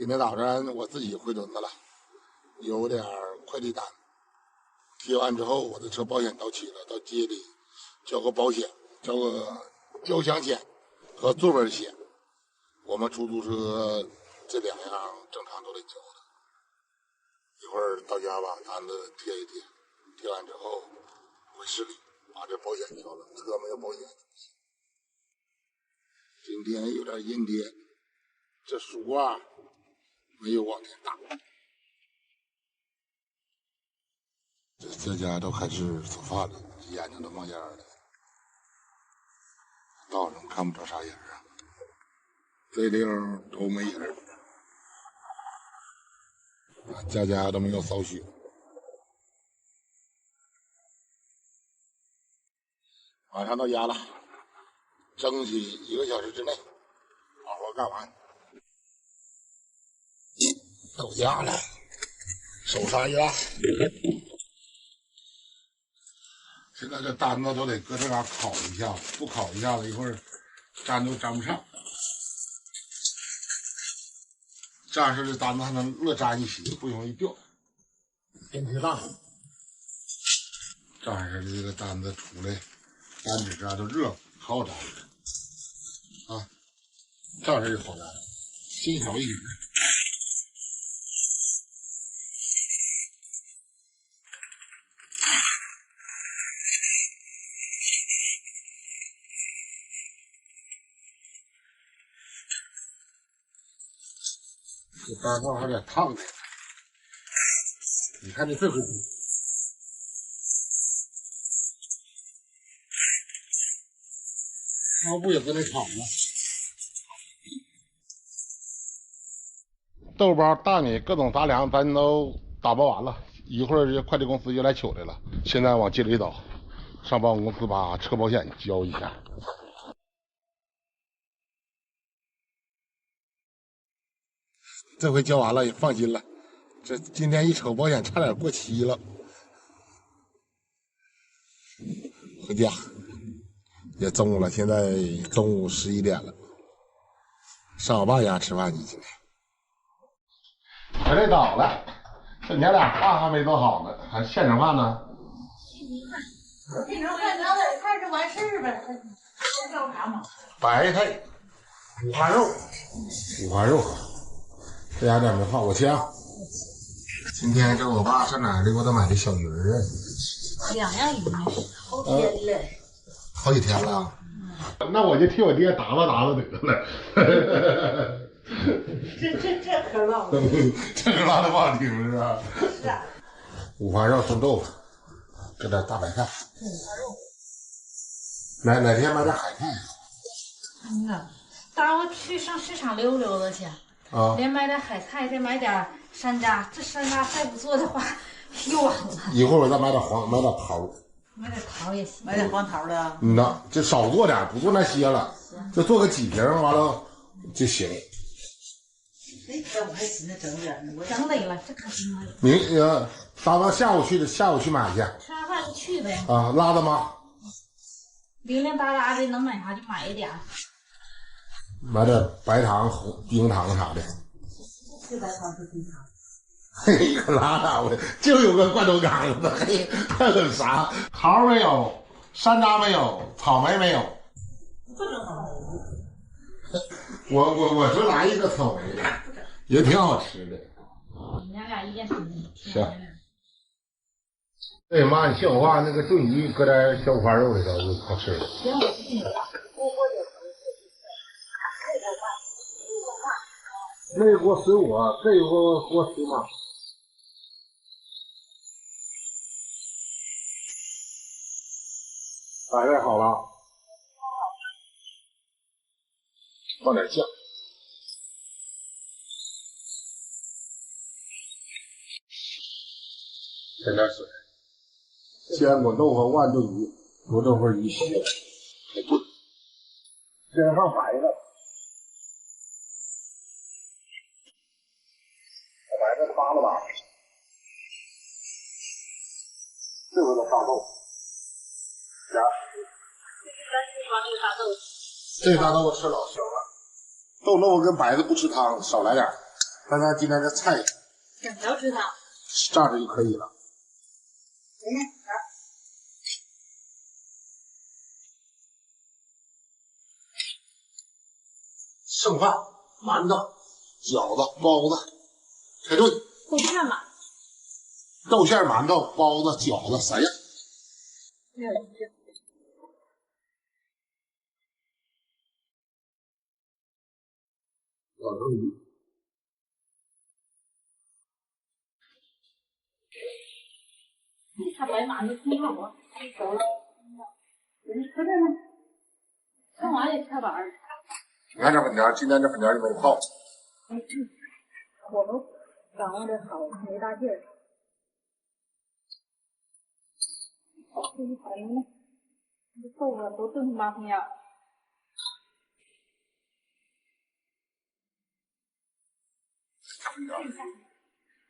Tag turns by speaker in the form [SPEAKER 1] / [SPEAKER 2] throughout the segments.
[SPEAKER 1] 今天早上我自己回屯子了，有点快递单，贴完之后我的车保险到期了，到街里交个保险，交个交强险和座位险。我们出租车这2样正常都得交的。一会儿到家把单子贴一贴，贴完之后回市里把这保险交了，车没有保险。今天有点阴天，这树挂没有往前打。这家都开始做饭了，眼睛都冒烟了。道上看不着啥人啊，这地方都没人，家家都没有扫雪。马上到家了，争取1个小时之内好好干完。到家了，手刹一拉，现在这单子都得搁这嘎烤一下，不烤一下子一会儿粘都粘不上。这样式的单子还能乐粘一起，不容易掉。天气大，这样式的这个单子出来，单纸啊都热，好粘啊，这样式就好粘，轻巧一点。这单上还有点烫的，你看这回烧不也跟那炒吗？豆包、大米各种杂粮咱都打包完了，一会儿这快递公司就来取来了。现在往街里走，上保险公司把车保险交一下。这回交完了也放心了，这今天一瞅保险差点过期了。回家也中午了，现在中午11点了，上我爸家吃饭去。今天回来早了，这娘俩饭还没做好呢，还现整饭呢。
[SPEAKER 2] 现整饭咱得看着完事儿呗，叫啥嘛？
[SPEAKER 1] 白菜、五花肉，这家点没放我切啊。今天这我爸上哪儿的？给我都买的小鱼儿啊。
[SPEAKER 2] 2样鱼呢，好天了，
[SPEAKER 1] 好几天了。那我就替我爹打发得了。
[SPEAKER 2] 这可唠了，
[SPEAKER 1] 这可唠的不好听是吧？
[SPEAKER 2] 是啊。
[SPEAKER 1] 五花肉、冻豆腐，这点大白菜。哪天买点海菜？
[SPEAKER 2] 待会儿去上市场溜溜达去。
[SPEAKER 1] 啊，
[SPEAKER 2] 连买点海菜，再买点山楂。这山楂再不做的话，又完了。
[SPEAKER 1] 一会儿我再买点桃，
[SPEAKER 2] 买点桃也行，
[SPEAKER 3] 买点黄桃的。
[SPEAKER 1] 呐，就少做点，不做那些了，就做个几瓶，完了就行。
[SPEAKER 3] 哎，这我还寻思整点呢，我
[SPEAKER 2] 整得了，这可行了。
[SPEAKER 1] 打到下午去买去。
[SPEAKER 2] 吃完饭就去呗。
[SPEAKER 1] 啊，拉的吗？
[SPEAKER 2] 零零达达的，能买啥就买一点。
[SPEAKER 1] 买点白糖、冰糖啥的。
[SPEAKER 3] 是白糖是冰糖。
[SPEAKER 1] 嘿，拉倒吧，就有个罐头缸子，嘿，还有啥？桃没有，山楂没有，草莓没有。
[SPEAKER 3] 不整草莓。
[SPEAKER 1] 我就来一个草莓的，也挺好吃的。
[SPEAKER 2] 你俩一件吃。
[SPEAKER 1] 行。哎呀妈，你像我爸那个炖鱼，搁点小五花肉里头就好吃了。
[SPEAKER 2] 行，我去你了。
[SPEAKER 1] 那锅15，这锅18。白菜好了，放点酱，添点水，鲜果豆腐、万炖鱼、油豆腐鱼血，再炖，先放白的。白菜扒了吧，这回都大豆，这大豆腐吃老香了，豆腐跟白菜不吃汤，少来点，看咱今天这菜
[SPEAKER 2] 整条吃它。
[SPEAKER 1] 炸着就可以了。剩饭、馒头、饺子、包子，开炖。
[SPEAKER 2] 豆馅嘛。
[SPEAKER 1] 豆馅馒头、包子、饺子3样。小鱿鱼。
[SPEAKER 2] 它白馒头挺好啊，熟了。人吃着呢，看完也吃完了。
[SPEAKER 1] 你看这粉条，今天这粉条就没泡。
[SPEAKER 2] 火候掌握的好，没大劲儿。这一盆呢，这豆腐都炖成麻风样。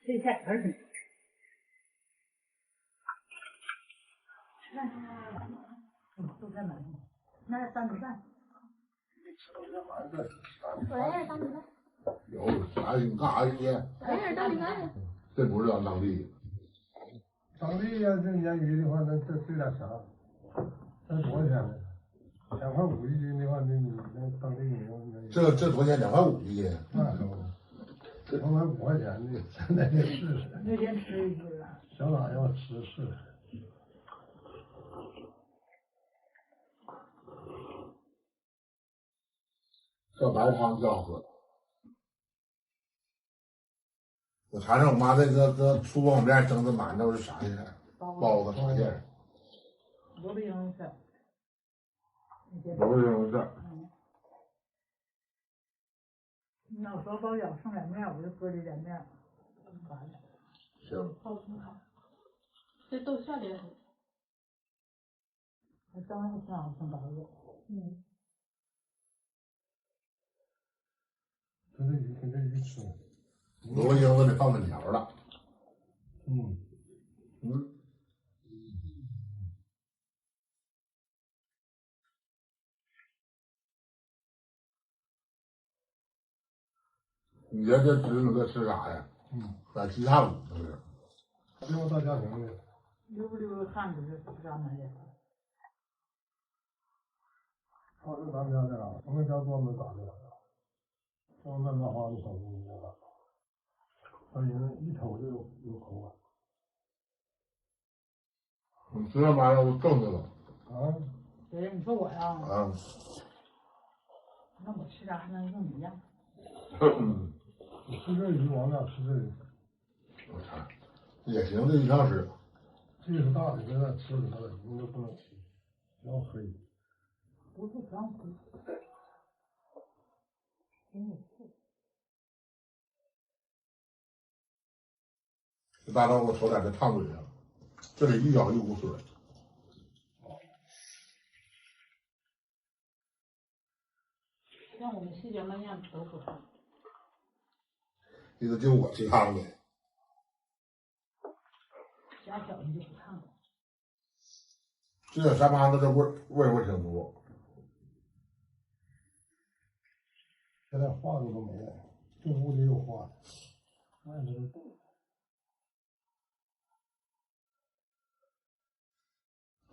[SPEAKER 2] 这下盆儿里。豆干馒头，那是三米饭。喂，当米饭。
[SPEAKER 1] 有啥？你干啥去？
[SPEAKER 2] 哎，当米饭。
[SPEAKER 1] 这不是咱当地的。
[SPEAKER 4] 当地要是鲶鱼的话，那这点啥？那多少钱呢？2.5块一斤的话，那当地牛。
[SPEAKER 1] 这多少钱？2.5块一斤。
[SPEAKER 4] 那可不，原来5块钱的，现在得试试。
[SPEAKER 2] 那天吃一次啊。
[SPEAKER 4] 小哪要吃试试。
[SPEAKER 1] 这白汤最好喝。我尝尝我妈这个粗方便面蒸的馒头是啥馅儿？包子啥馅儿？
[SPEAKER 2] 萝卜缨子。
[SPEAKER 1] 萝卜缨子。
[SPEAKER 2] 那我说包饺剩点面，我就搁这点面。完了。
[SPEAKER 1] 行。
[SPEAKER 2] 泡挺好。这豆馅也好。我蒸的挺好，挺白的。
[SPEAKER 4] 跟这鱼跟这鱼吃。
[SPEAKER 1] 萝卜缨子得放粉条了。你这侄子这吃啥呀？在鸡叉骨是不是？
[SPEAKER 4] 溜达大家庭的。
[SPEAKER 2] 溜不溜看着是不是安排的？
[SPEAKER 4] 他是咱家的啊，我们家专门打的，专门拉花的手工的，他人一瞅就有口感。
[SPEAKER 1] 你吃那玩意儿都正的了。
[SPEAKER 4] 啊？
[SPEAKER 2] 谁？你说我呀？
[SPEAKER 1] 啊。
[SPEAKER 2] 那我吃啥还能跟你一样？
[SPEAKER 4] 你吃这鱼往哪吃这鱼？
[SPEAKER 1] 我操，也行，这一条吃。
[SPEAKER 4] 这是大的，在那吃它的，你都不能吃，要黑。
[SPEAKER 2] 不是不让吃。
[SPEAKER 1] 这大刀给我瞅点这烫嘴上，这里一咬一股水。
[SPEAKER 2] 像我们西边那样都不烫。
[SPEAKER 1] 意思就我吃烫的。
[SPEAKER 2] 家小的就不烫。
[SPEAKER 1] 这小三妈子这味儿挺足。
[SPEAKER 4] 现在画的都没了，就屋里有画的，外头都冻。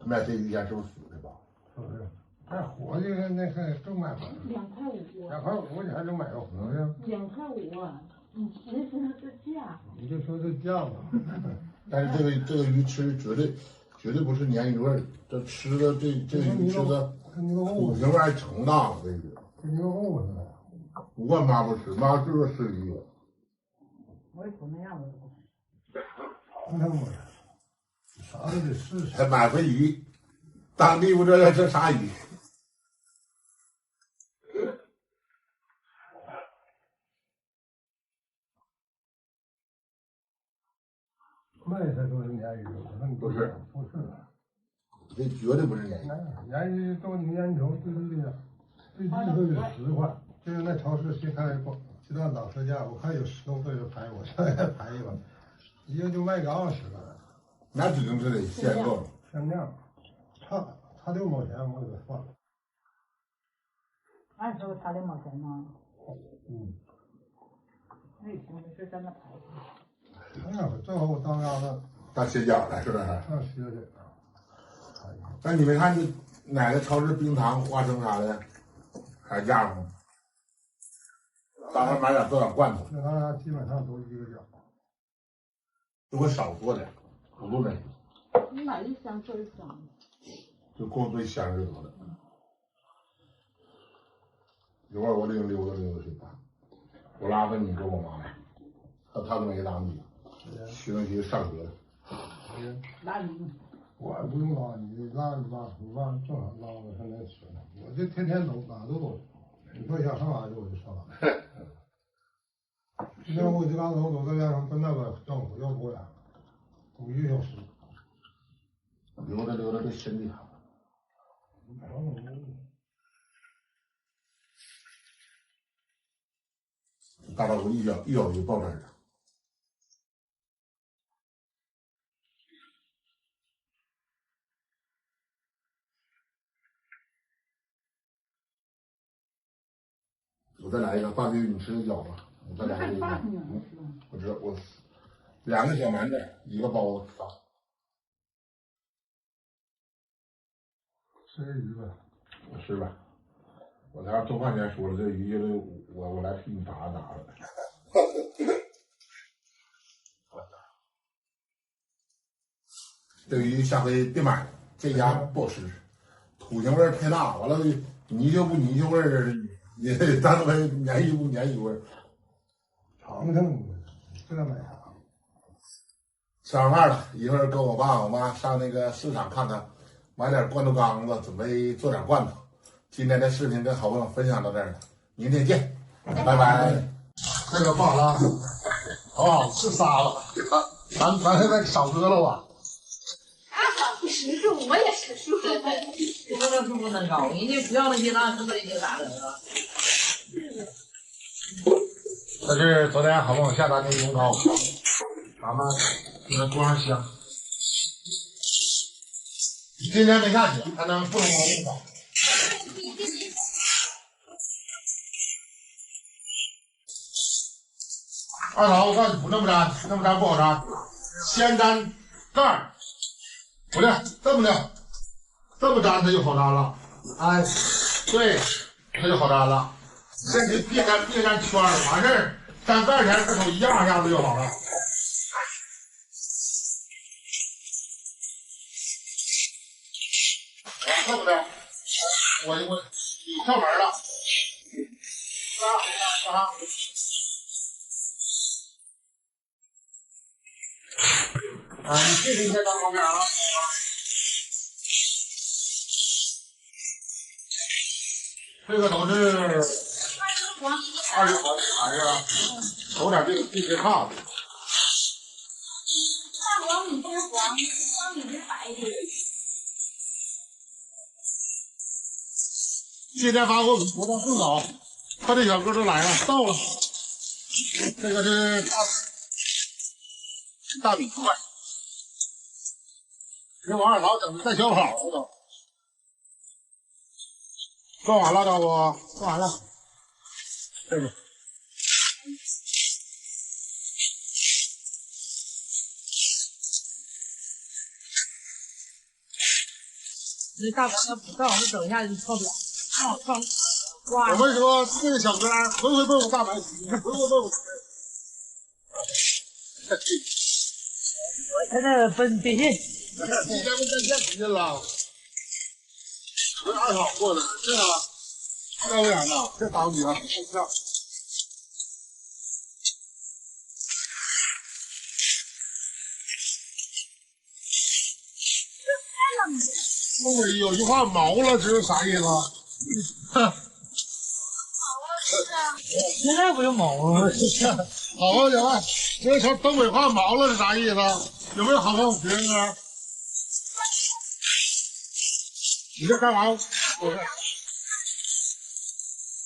[SPEAKER 1] 卖这鱼钱是不是死的吧？
[SPEAKER 4] 是不是？那活的那还更买不了。
[SPEAKER 2] 2块5。
[SPEAKER 4] 2块5你还能买着活的
[SPEAKER 2] ？2块5啊！你别说这价。
[SPEAKER 4] 你就说这价吧。
[SPEAKER 1] 但是这个鱼吃绝对不是鲶鱼味儿，这吃的这个鱼吃的骨腥味还成大了，这鱼。
[SPEAKER 4] 跟牛肉似的。
[SPEAKER 1] 不惯妈不吃，妈就说吃鱼。
[SPEAKER 2] 我也瞅那样子不吃。
[SPEAKER 4] 尝尝吧，啥都得试试。
[SPEAKER 1] 还买回鱼，当地不知道这啥鱼。
[SPEAKER 4] 卖的都是鲶鱼，
[SPEAKER 1] 不是，
[SPEAKER 4] 不是，
[SPEAKER 1] 这绝对不是鲶鱼。
[SPEAKER 4] 鲶鱼都鲶头最低的，最低都得10块。就是那超市新开鸡蛋打特价，我看有10多个就排我，上来排一个，一个就卖个20了。
[SPEAKER 1] 那指定是得限购，
[SPEAKER 4] 限量，差6毛钱，我给他算了。
[SPEAKER 2] 按时候差6毛钱呢。那行，没事，咱俩排。
[SPEAKER 4] 哎呀，正好我到家了，
[SPEAKER 1] 到歇脚了是不是？
[SPEAKER 4] 上歇去。
[SPEAKER 1] 那你们看你哪个超市冰糖、花生啥的还价吗？早上买点做点罐头。
[SPEAKER 4] 那咱俩基本上都一个价。
[SPEAKER 1] 如果少做点，不做那个。
[SPEAKER 2] 你买一箱做一箱。
[SPEAKER 1] 就够最香就得了。一会儿我领溜达溜达去吧，我拉着你跟我妈，他没拉你，徐文琪上学了。
[SPEAKER 2] 拉你。
[SPEAKER 4] 我也不用拉你，拉你妈正常拉我上那吃呢。我这天天走，哪都走。你说想上哪去我就上哪。今天我就刚走在边上奔那个政府要多远，走1个小时。
[SPEAKER 1] 溜达溜达对身体好。大老虎一咬就爆这儿了。我再来一个，大鱼你吃得饺子，我再来一个。我知道，我2个小馒头，1个包子。
[SPEAKER 4] 吃鱼呗。
[SPEAKER 1] 我吃吧。我才做饭前说了，这鱼就是我来替你炸了。这鱼下回别买了，这家不好吃，土腥味太大，完了泥鳅不泥鳅味儿，也咱们粘鱼不粘鱼味儿。
[SPEAKER 4] 尝尝，这买啥？
[SPEAKER 1] 吃完饭了，一会儿跟我爸我妈上那个市场看看，买点罐头缸子，准备做点罐头。今天的视频跟好朋友分享到这儿了，明天见，拜拜。
[SPEAKER 4] 这个不好了，好不好？是仨了，咱现在少喝了吧？
[SPEAKER 2] 他不吃素，我也吃素。
[SPEAKER 3] 我这是不能高，人家不要那些那吃这些咋整啊？
[SPEAKER 1] 这是昨天好朋友下单的油糕，咱们给它锅上香。今天没下雪，还能不能蒙上。二嫂，我告诉你不那么粘，那么粘不好粘，先粘盖儿，不对，这么的，这么粘它就好粘了。哎，对，它就好粘了。这你别粘圈儿，完事儿粘盖儿前和手一样下子就好了。这么的，我跳门了，你这个先当旁边啊。这个都是20黄还是瞅点这些帕子。
[SPEAKER 2] 大黄你这黄，黄你这白的。
[SPEAKER 1] 今天发货比昨天更早，快递小哥都来了，到了。这个是大米块，这王二嫂整的带小跑了都。做完了，大夫，做完了。这个。
[SPEAKER 3] 这大黄要不到，我整一下就跳不了。
[SPEAKER 1] 我们说这个小哥回回奔我大白皮，回回奔我。
[SPEAKER 3] 我现在奔电信，
[SPEAKER 1] 今天跟电线不近了。这二嫂过的，这为啥呢？这打你啊！有句话毛了，知道啥意思？
[SPEAKER 3] 现在不就毛了吗？
[SPEAKER 1] 好朋友们，这条东北话毛了是啥意思？有没有好朋友学呢？你这干嘛？我看，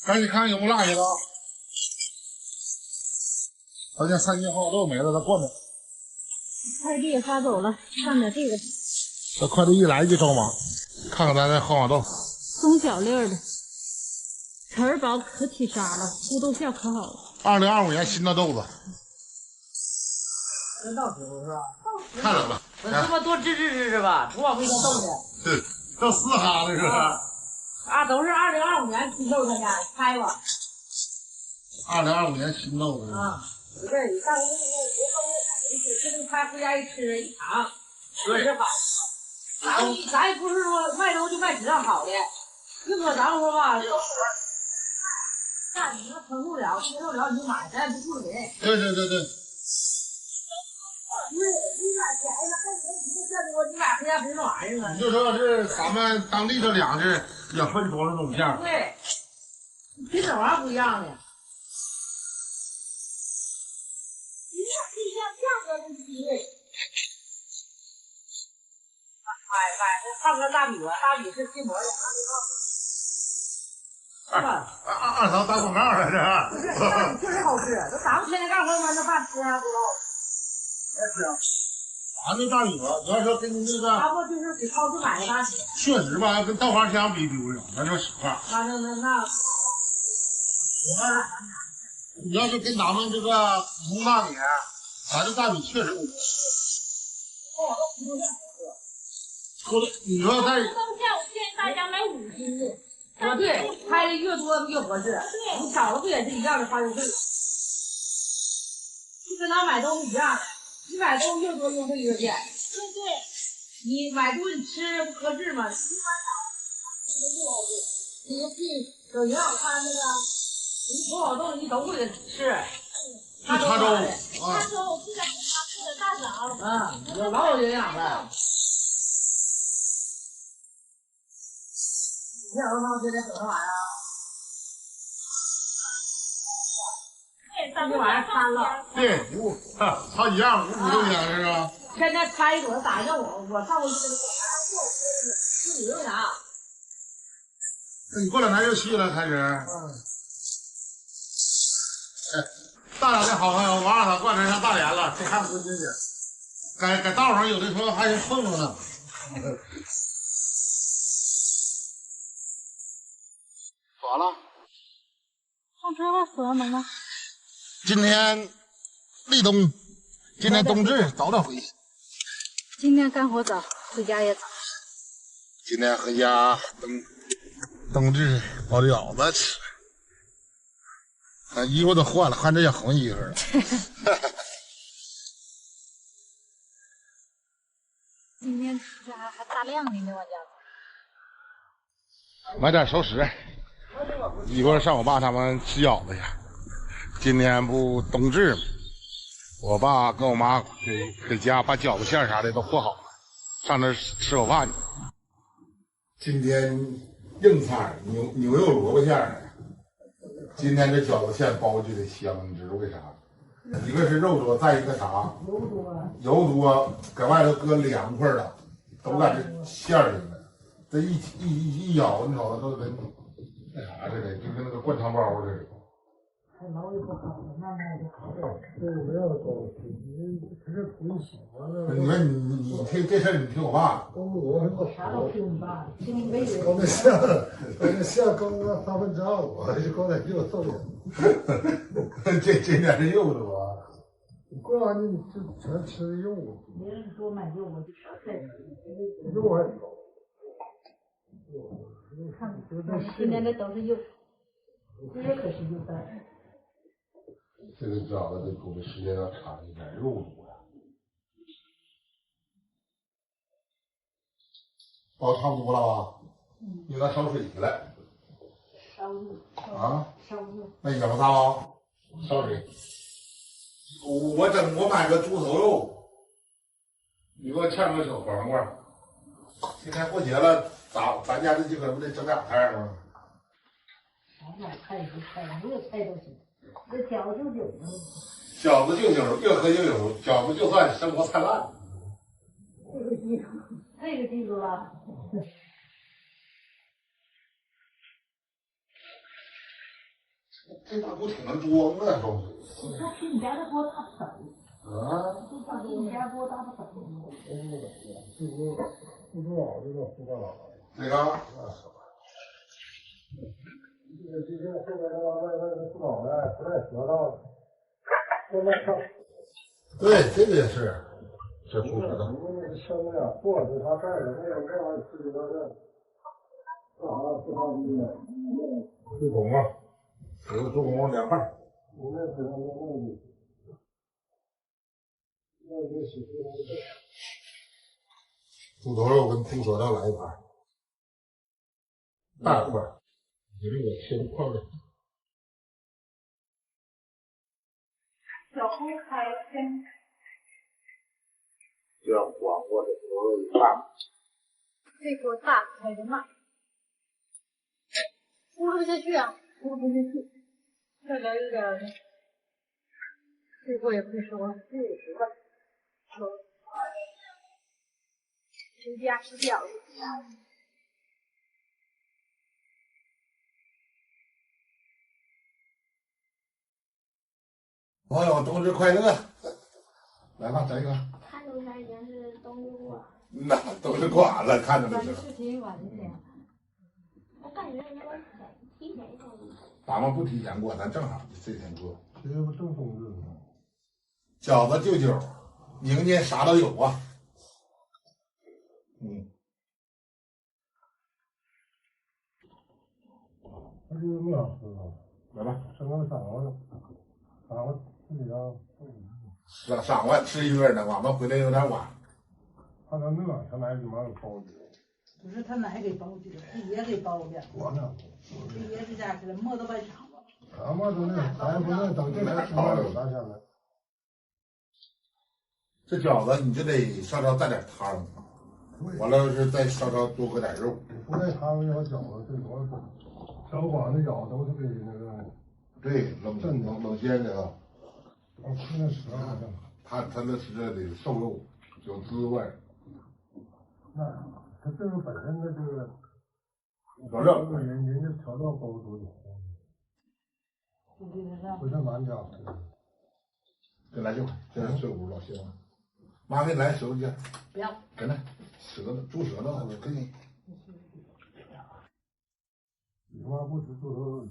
[SPEAKER 1] 赶紧看有没有落下的。好像3斤黄豆没了，它灌的。
[SPEAKER 2] 快递发走了，看点这个。
[SPEAKER 1] 这快递一来就着忙，看看咱这黄豆。
[SPEAKER 2] 松小粒儿的，籽儿薄可起沙了，糊豆馅可好了。
[SPEAKER 1] 2025年新的豆子，
[SPEAKER 3] 能到时候是吧？
[SPEAKER 1] 太冷了。
[SPEAKER 3] 那这么多支吧，多少味道豆呢？
[SPEAKER 1] 对，这嘶哈的是吧？
[SPEAKER 3] 啊，都是2025年新豆，他家开吧。
[SPEAKER 1] 2025年新豆子
[SPEAKER 3] 啊，不是，你上回那个别后面买回去，这个开回家一吃一尝，确实好。咱也不是说卖东西就卖质量好的，就说咱说吧，那你要承受了，接受了你就买，咱也不负责人。
[SPEAKER 1] 对对对对。
[SPEAKER 3] 不是，你买便宜了，还你这这多，你买回家不是那玩意儿啊？
[SPEAKER 1] 你就说是咱们当地的粮食也分多少种馅。
[SPEAKER 3] 对，品种玩意儿不一样的。 买那胖根大米吧，大米是筋膜的，
[SPEAKER 1] 二嫂打广告来着。
[SPEAKER 3] 不是，大米确实好吃，这咱们天天干活嘛，那饭吃还不够。
[SPEAKER 1] 咱这大米吧，你要说跟那个，
[SPEAKER 3] 他不就是给超市买的大米？
[SPEAKER 1] 确实吧，跟稻花香比不了，咱说实话。
[SPEAKER 3] 那，
[SPEAKER 1] 你要是跟咱们这个普通大米，咱这大米确实不行。你说在
[SPEAKER 2] 豆馅我建议大家买5斤的。
[SPEAKER 3] 啊对，开的越多越合适。
[SPEAKER 2] 对，
[SPEAKER 3] 你饺子不也是一样的花优惠？就跟咱买东西一样，你买东西越多优惠越见。
[SPEAKER 2] 对对。
[SPEAKER 3] 你买东西吃不合适吗？你买有营养餐那个，你多少东西你都会吃。
[SPEAKER 1] 他州啊，
[SPEAKER 2] 他说我记得他做的大枣。
[SPEAKER 3] 有老有营养了。 你小时候天天整那玩意儿，
[SPEAKER 2] 对，
[SPEAKER 3] 这玩意儿摊了。
[SPEAKER 1] 对好几样5、6天是吧？
[SPEAKER 3] 天天拆一朵打让我上回吃的，我还让做啥？
[SPEAKER 1] 那你过两天就去了，开始。大连的好朋友王二嫂过两天上大连了，去看孙女去。在道上有的时候还碰着呢。完了。
[SPEAKER 2] 上车吧，锁上门了。
[SPEAKER 1] 今天立冬，今天冬至，早点回去。
[SPEAKER 2] 今天干活早，回家也早。
[SPEAKER 1] 今天回家冬至包饺子吃。衣服都换了，换这件红衣服了。
[SPEAKER 2] 今天这还大亮呢，那往家。
[SPEAKER 1] 买点熟食，一会儿上我爸他们吃饺子去。今天不冬至吗？我爸跟我妈给家把饺子馅啥的都和好了，上那吃口饭去。今天硬菜牛肉萝卜馅的。今天这饺子馅包就得香，你知道为啥？一个是肉多，再一个啥？油多，搁外头搁凉快了，都在这馅里了。这一咬，你瞅着都跟那啥似的，就跟那个灌汤包似的。
[SPEAKER 3] 还老也不好，慢慢就好了。
[SPEAKER 4] 这个没有东西，你可是图你喜欢的。
[SPEAKER 1] 你说你听这事儿，你听我爸。
[SPEAKER 4] 我
[SPEAKER 3] 啥都听你爸的，听你没人。
[SPEAKER 4] 搞那像搞那3分之2，我就搞点肉瘦点。
[SPEAKER 1] 这点是肉的吧？
[SPEAKER 4] 过完你就全吃肉。
[SPEAKER 3] 别人说买肉，我就少菜。
[SPEAKER 4] 肉还少。
[SPEAKER 3] 看，今天这都是肉，这也可是肉蛋。
[SPEAKER 1] 这个饺子得煮的时间要长一点，肉多呀。包差不多了吧？应该烧水去了。
[SPEAKER 3] 烧肉。
[SPEAKER 1] 啊？
[SPEAKER 3] 烧肉。
[SPEAKER 1] 那咬啥吧？烧水。我买个猪头肉，你给我炝个小黄瓜。今天过节了，咱家这几口不得整俩菜吗？
[SPEAKER 3] 啥买菜不菜，没有菜都行。这饺子就有了。
[SPEAKER 1] 饺子就有，越喝越有，饺子就算生活灿烂。
[SPEAKER 3] 这个记住了。
[SPEAKER 1] 这大锅挺能装啊，装水。
[SPEAKER 3] 它比你家的锅大不少。
[SPEAKER 1] 啊？
[SPEAKER 3] 它比你家锅大不少。
[SPEAKER 4] 这锅不多少，这个不多少。
[SPEAKER 1] 哪个？
[SPEAKER 4] 这个后边那不老的不太得道。
[SPEAKER 1] 对，这个也是，这猪舌头。
[SPEAKER 4] 那个生的呀，或者他带的那个那玩意吃的是干啥不当地的？
[SPEAKER 1] 猪公啊，有猪公2瓣。
[SPEAKER 4] 我那不让那个是
[SPEAKER 1] 猪头肉跟猪舌头来一盘，大块，你这个切块的。
[SPEAKER 2] 小红开天，
[SPEAKER 1] 就像广过的牛肉一半。
[SPEAKER 2] 这口大开的慢，呼不下去啊，呼不下去。这点有点，这锅也不说60吧，说谁家吃饺子？
[SPEAKER 1] 朋友，冬至快乐！来吧，整一个。
[SPEAKER 5] 看出来已经是冬至过了。
[SPEAKER 1] 那都是挂了，看着没事。
[SPEAKER 2] 事情晚一点。
[SPEAKER 5] 我感觉人家提前一天。
[SPEAKER 1] 咱们不提前过，咱正好这天过。
[SPEAKER 4] 这不正冬至吗？
[SPEAKER 1] 饺子就酒，迎接啥都有啊。
[SPEAKER 4] 他这个没好吃啊。
[SPEAKER 1] 来吧，
[SPEAKER 4] 生个嗓子自己家。
[SPEAKER 1] 晌午吃一顿呢，我们回来有点晚。
[SPEAKER 4] 他那热，他奶里面有包子。
[SPEAKER 2] 不是他奶给包的，他爷给包的。
[SPEAKER 4] 我呢？
[SPEAKER 2] 他爷这家似的，磨都半晌子。
[SPEAKER 4] 俺们都那，咱不那等这才吃饭有啥现在？
[SPEAKER 1] 这饺子你就得稍稍带点汤，完了是再稍稍多搁点肉。
[SPEAKER 4] 不带汤要饺子这多不？小馆子饺都是给那个。
[SPEAKER 1] 对，冷鲜的啊。
[SPEAKER 4] 我吃那舌头上。
[SPEAKER 1] 他那是得瘦肉，有滋味。
[SPEAKER 4] 那他这个本身的这个。
[SPEAKER 1] 调料。
[SPEAKER 4] 人家调料包多点。不像咱家。
[SPEAKER 1] 给来就这是屋老些了。妈给你来手去。
[SPEAKER 2] 不要。
[SPEAKER 1] 给来，舌头，猪舌头，给你。
[SPEAKER 4] 你妈不吃猪头肉？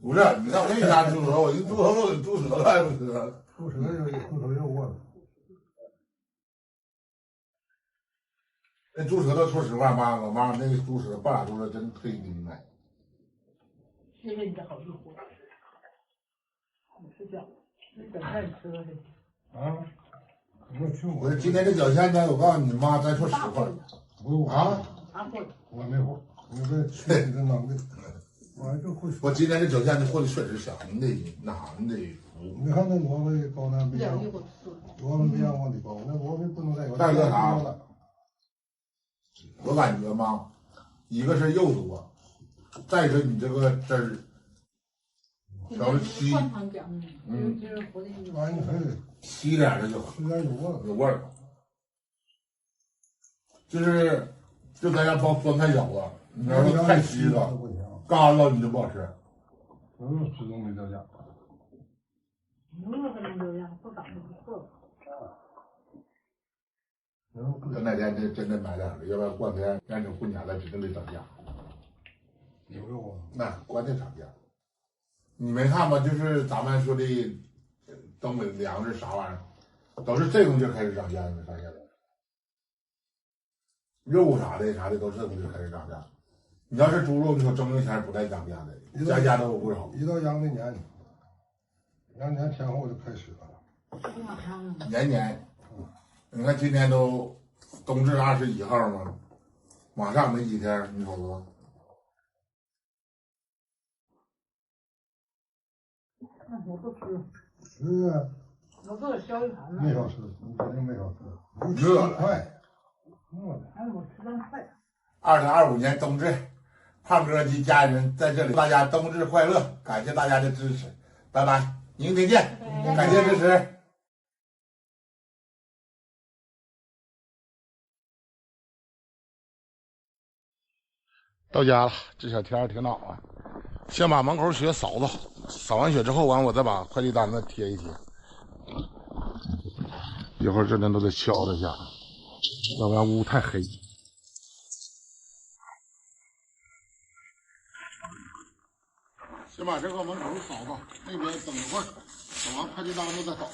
[SPEAKER 1] 不是，你看我给你家猪头肉，人猪头肉有猪舌头还不吃？
[SPEAKER 4] 猪舌有猪头肉过了。
[SPEAKER 1] 那猪舌头，说实话，我妈那个猪舌头，半拉猪舌真忒厉害。
[SPEAKER 2] 谢谢你的好意思。你吃饺子，你等下你吃了这。
[SPEAKER 4] 啊？我去
[SPEAKER 1] 我今天这脚线呢，我告诉你妈，咱说实话。
[SPEAKER 4] 我
[SPEAKER 1] 啊？
[SPEAKER 4] 我没活，我这确实能的。我还就会。
[SPEAKER 1] 我今天这脚线这货的确实香，你得
[SPEAKER 4] 你看那萝卜高粱没让，萝卜没让往里包，那萝卜不能再有。
[SPEAKER 1] 再搁啥？我感觉嘛，一个是肉多，再一个你这个汁儿，调的稀，
[SPEAKER 4] 玩意还得
[SPEAKER 1] 稀点的就好，
[SPEAKER 4] 吃点有味儿，
[SPEAKER 1] 有味儿。就咱家包酸菜饺子，你要是太稀了，干了你就不好吃。
[SPEAKER 4] 始终没掉价。
[SPEAKER 2] 牛肉还能这样，不长得不错。
[SPEAKER 1] 等哪天真的买点了，要不然过两天赶紧过年了，指定得涨价。
[SPEAKER 4] 牛肉啊，
[SPEAKER 1] 那关键涨价。你没看吗？就是咱们说的东北粮食啥玩意儿，都是这种就开始涨价，你没发现吗？肉啥的都是这种就开始涨价。你要是猪肉，你说正月前不带涨价的，家家都有不少。
[SPEAKER 4] 一到阳历年，阳年前后就开始了。
[SPEAKER 1] 年，你看今天都冬至21号嘛，马上没几天，你瞅瞅。
[SPEAKER 2] 我不吃。
[SPEAKER 4] 吃啊。
[SPEAKER 2] 我给我削一盘子。
[SPEAKER 4] 没少吃，你肯定没少吃。
[SPEAKER 1] 热了。
[SPEAKER 4] 快。
[SPEAKER 2] 哎，我吃饭快。
[SPEAKER 1] 2025年冬至，胖哥及家人在这里，大家冬至快乐！感谢大家的支持，拜拜，明天见，感谢支持。到家了，这小天挺暖和。先把门口雪扫扫，扫完雪之后，我再把快递单子贴一贴。一会儿这人都得敲着下，要不然屋太黑。先把这个门口扫扫，那边等一会儿。等完快递单子再走。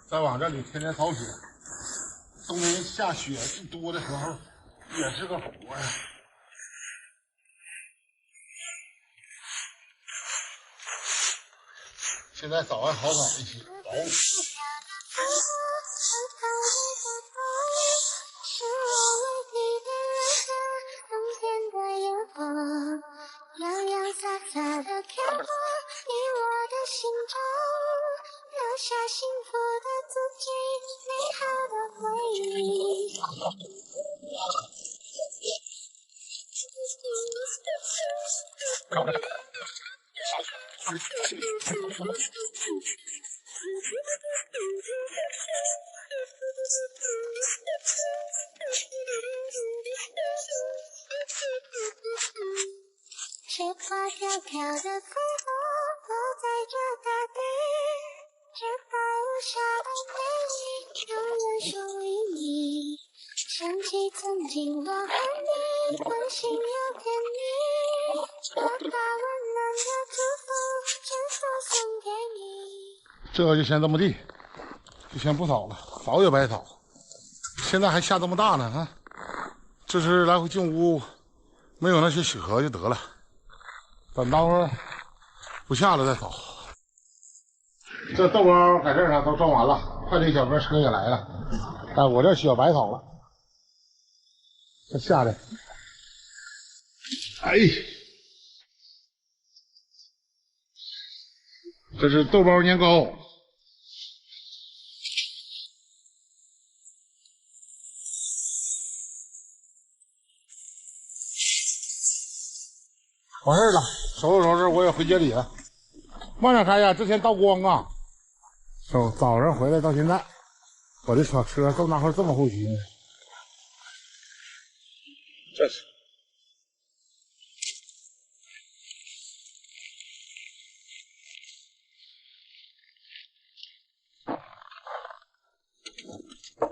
[SPEAKER 1] 再往这里天天扫雪，冬天下雪最多的时候也是个活呀。现在早晚好扫一些，
[SPEAKER 5] 洋洋洒洒的漂泊，你我的心中留下幸福的足迹，美好的回忆。雪花飘飘的风落在这大地，直到无暇的美丽永远属于你。想起曾经我和你温馨又甜蜜，我把温暖的祝福全部送给你。
[SPEAKER 1] 这个就先这么地，就先不扫了，扫也白扫。现在还下这么大呢啊！这是来回进屋，没有那些雪壳就得了。等到会儿不下了再扫。这豆包在这儿上都装完了，快递小哥车也来了，但我这需要白扫了。这下来，哎，这是豆包年糕。完事儿了，收拾收拾，我也回街里了。慢点开呀，之前倒光啊。早上回来到现在，我的车到那会儿这么厚皮呢。这是。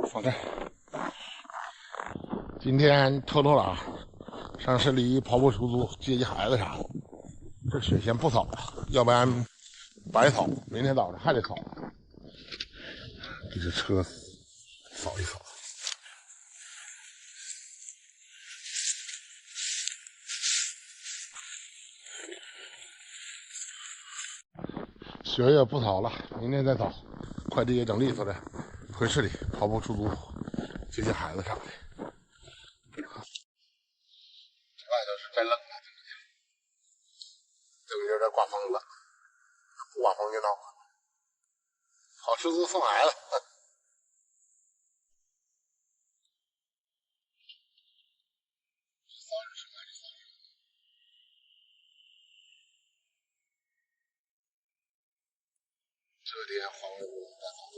[SPEAKER 1] 放这儿。今天偷懒，上市里跑步出租接接孩子啥的。这雪先不扫了，要不然白扫，明天早上还得扫。这个车扫一扫。雪也不扫了，明天再扫。快递也整利索了，回市里跑步出租接接孩子啥的。这外头是真冷啊！这边有点刮风了，不刮风就闹了。跑出租送孩子。这天黄屋在扫地，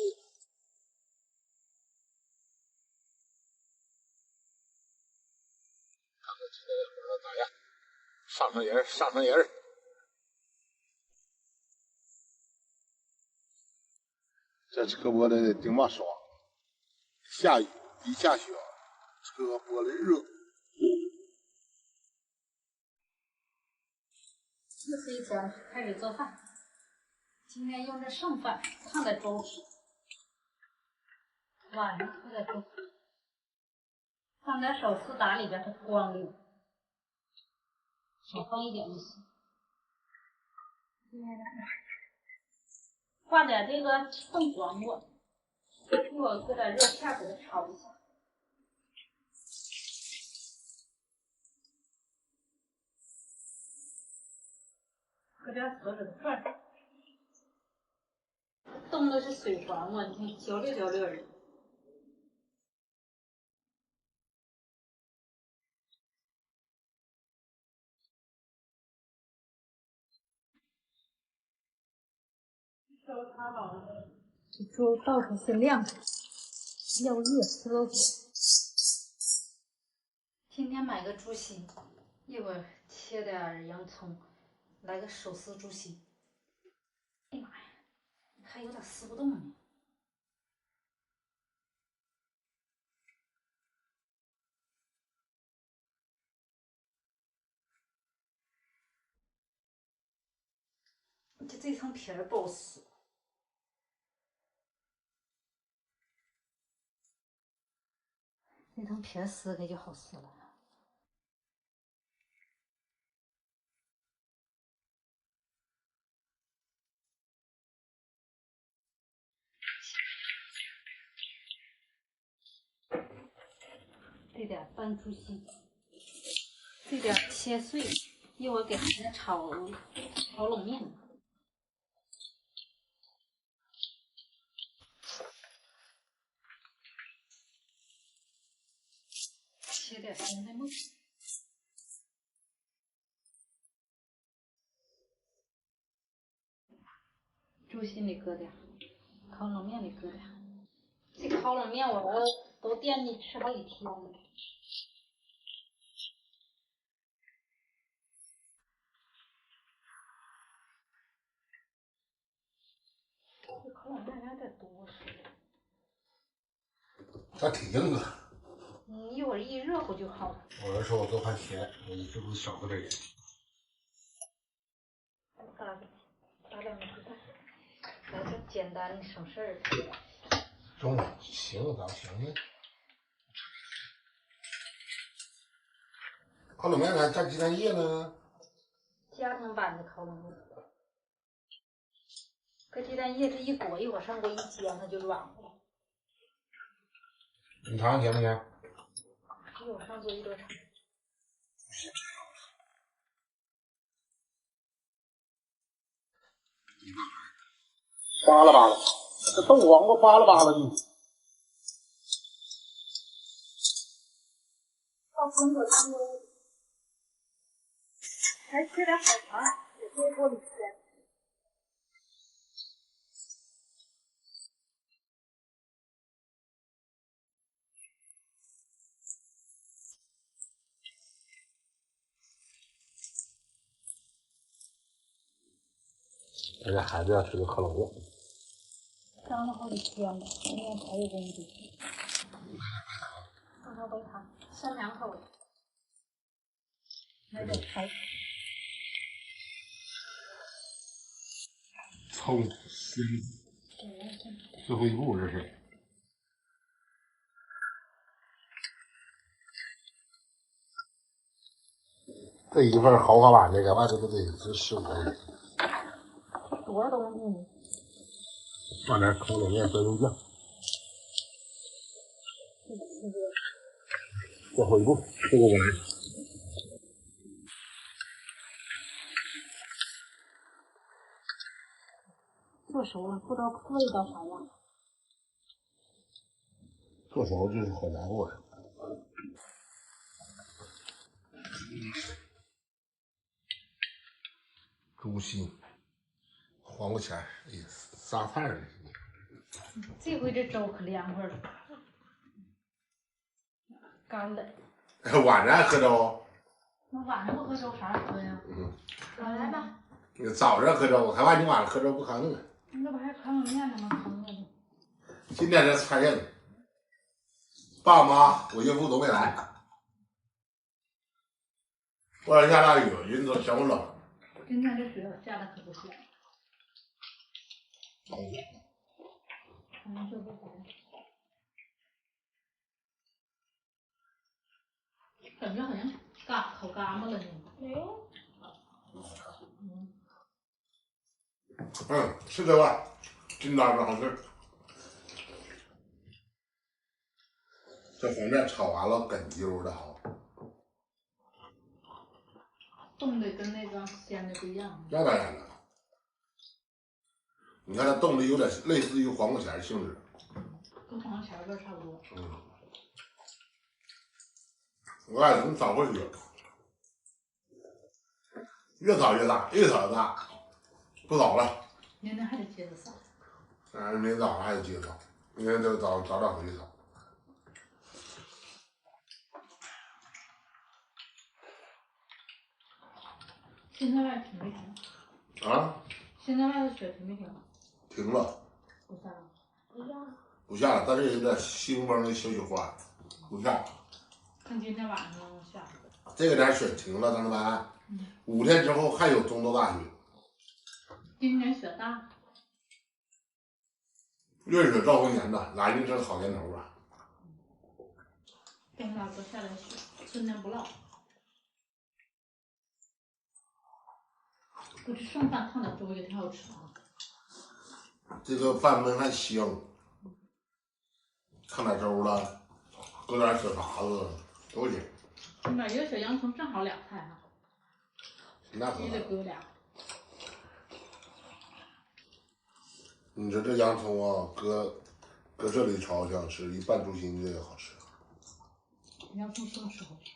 [SPEAKER 1] 看看今天这活咋样？上层人，上层人。这车玻璃得顶把霜，下雨一下雪，车玻璃热。
[SPEAKER 2] 这是一天开始做饭，今天用这剩饭烫点粥吃，晚上喝点粥，放点手撕打里边它光溜，少放一点就行。挂点这个冻黄瓜，一会儿搁点热片给它炒一下。搁点手指头片，冻的是水黄瓜，你看焦溜焦溜的。粥炒好了，这粥倒出先晾着，要热吃都行。今天买个猪心，一会儿切点洋葱，
[SPEAKER 3] 来个手撕猪心。哎呀妈呀，还有点撕不动呢。这层皮儿不好撕。这层皮儿撕开就好撕了。这点拌猪心，这点切碎，一会儿给孩子炒冷面。切点生菜末。猪心里搁点，烤冷面里搁点。这烤冷面我都惦记吃好几天了。这烤冷面有点多似的。
[SPEAKER 1] 它挺硬啊。
[SPEAKER 3] 一会儿一热乎就好了。
[SPEAKER 1] 我是说我多怕甜，我这回少搁点盐。
[SPEAKER 3] 打两个鸡蛋，来个简单的省事儿的。
[SPEAKER 1] 中午行咋行呢？烤冷面还加鸡蛋液呢。
[SPEAKER 3] 家庭版的烤冷面，搁鸡蛋液这一裹，一会儿上锅一煎，它就软乎了。
[SPEAKER 1] 你尝尝甜不甜？
[SPEAKER 3] 一会儿上锅一多尝。
[SPEAKER 1] 扒拉扒拉，这豆黄瓜扒拉扒拉的。
[SPEAKER 2] 到中国去，还缺点好糖，也别锅里吃。
[SPEAKER 1] 人家孩子要吃个烤冷面，
[SPEAKER 3] 张了好几天了，今天才有功夫。放上白糖，3两口的，那得开。
[SPEAKER 1] 葱鲜，最后一步这是。这一份豪华版的，在外头都得值15块钱。
[SPEAKER 3] 多少东西呢？
[SPEAKER 1] 放点烤冷面酸豆酱。最后一步，这个我们
[SPEAKER 3] 做熟了，不知道味道啥样。
[SPEAKER 1] 做熟就是好家伙呀！猪心、黄瓜钱儿，哎呀，仨菜儿。
[SPEAKER 3] 这回这粥可凉快了，干了。
[SPEAKER 1] 晚上还喝粥？
[SPEAKER 3] 那晚上不喝粥，啥时候喝呀？来吧。
[SPEAKER 1] 早上喝粥，我还怕你晚上喝粥不扛呢。
[SPEAKER 3] 那不还烤冷面呢吗？扛着呢。
[SPEAKER 1] 今天这菜宴，爸妈、我岳父都没来。外头下大雨，人都嫌我冷。
[SPEAKER 3] 今天这雪下的可不小。这不白。感觉好像烤干巴了呢。没有。
[SPEAKER 1] 是这味，筋道的好吃。这黄面炒完了，哏溜的好。
[SPEAKER 3] 冻的跟那个鲜的不一样。
[SPEAKER 1] 那当然了，你看它冻的有点类似于黄瓜钱性质，
[SPEAKER 3] 跟黄瓜钱味差不多。
[SPEAKER 1] 我爱怎么早过去，越早越大，越早越大，不早了。
[SPEAKER 3] 明天还得接着扫。
[SPEAKER 1] 明天早上还得接着扫，明天就早点回去扫。
[SPEAKER 2] 现在外停没停？
[SPEAKER 1] 啊？
[SPEAKER 2] 现在外头雪停没停？
[SPEAKER 1] 停了，
[SPEAKER 2] 不下了。
[SPEAKER 1] 不下了，但是有点腥风的小雪花，不下了。
[SPEAKER 2] 看今天晚上下。
[SPEAKER 1] 这个点雪停了，同志们。5天之后还有中度大雪。
[SPEAKER 2] 今年雪大。
[SPEAKER 1] 闰水兆丰年呐，来年是个好年头啊。
[SPEAKER 2] 东大哥下点雪，春天不落。我这剩饭烫点粥也挺好吃啊。
[SPEAKER 1] 这个饭焖还香，烫点粥了，搁点小碴子都行。
[SPEAKER 2] 你把一个小洋葱正好2菜哈。
[SPEAKER 1] 那可
[SPEAKER 2] 必须得搁俩。
[SPEAKER 1] 你说这洋葱啊，搁这里炒好吃，一拌猪心这个好吃。
[SPEAKER 2] 洋葱什么时候吃？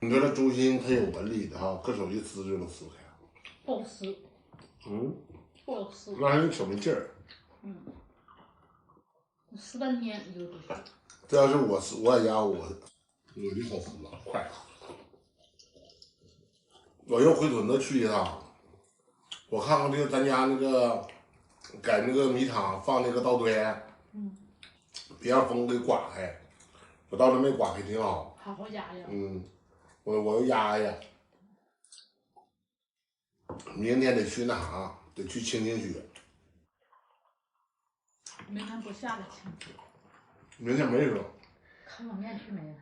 [SPEAKER 1] 你说这猪心它有纹理的哈，搁手一撕就能撕开。
[SPEAKER 2] 不好撕。不好撕。
[SPEAKER 1] 那还有小没劲儿。
[SPEAKER 2] 你撕半天你就不行。
[SPEAKER 1] 这要是我撕，我在家我就好撕了，快。我用回屯子去一趟，我看看这个咱家那个改那个米厂放那个稻堆，别让风给刮开，我到那没刮开，挺好。
[SPEAKER 2] 好好压压。
[SPEAKER 1] 我又压压。明天得去那啥，得去清雪。
[SPEAKER 2] 明天不下了清雪。
[SPEAKER 1] 明天没扔。
[SPEAKER 2] 看碗面去没了，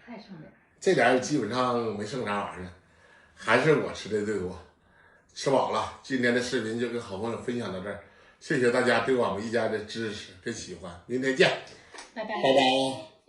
[SPEAKER 2] 菜剩点。
[SPEAKER 1] 这点基本上没剩啥玩意儿。还是我吃的最多，吃饱了。今天的视频就跟好朋友分享到这儿，谢谢大家对我们一家的支持跟喜欢，明天见，
[SPEAKER 2] 拜拜。
[SPEAKER 1] 拜拜。